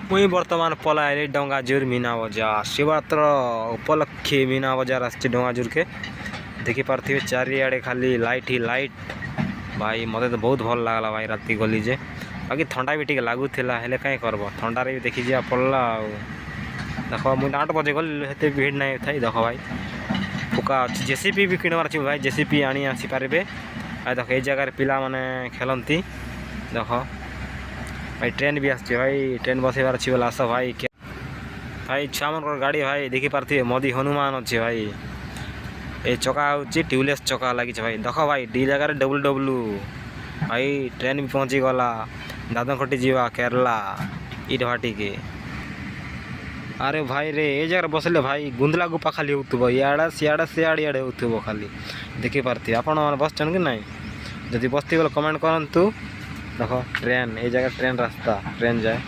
मुई बर्तमान पलायली डंगाजुर मीना बजार शिवरात्र उपलक्षे मीना बजार आसछि डंगाजुर के देखी पार्थिवे चारिआडे खाली लाइट ही लाइट। भाई मते तो बहुत भल लागला भाई राति गली जे बाकी ठंडा भी टिके लागुथिला हेले काई करबो ठंडारे भी देखी जा पड़ला। देखो मुई 8 बजे गल हेते भीड़ नहीं थाई। देखो भाई फुका अछि जेसीपी भी किणवार अछि भाई जेसीपी आनी आसी पारबे। आ देखो ए जगह पिला माने खेलंती। देखो भाई ट्रेन भी आसछि भाई ट्रेन बसेबार अछि बोला आस भाई भाई छामन गाड़ी भाई देखी पारथिबे मोदी हनुमान अछि भाई। ए चका होछि ट्यूबलेस चका लागि छ भाई। देखो भाई डी जगह डब्ल्यू डब्ल्यू भाई ट्रेन भी पहुंची गला दादनखटी जीवा केरला इट भाटी के। अरे भाई रे ए जगह बसले भाई गुंदला गुफा खाली होतबो याडा सियाडा सियाड याडे होतबो खाली देखी पारथि आपण माने बसचन कि नहीं जदि बसती बोले कमेंट करंतु। देखो ट्रेन ए जगह ट्रेन रास्ता ट्रेन जाए।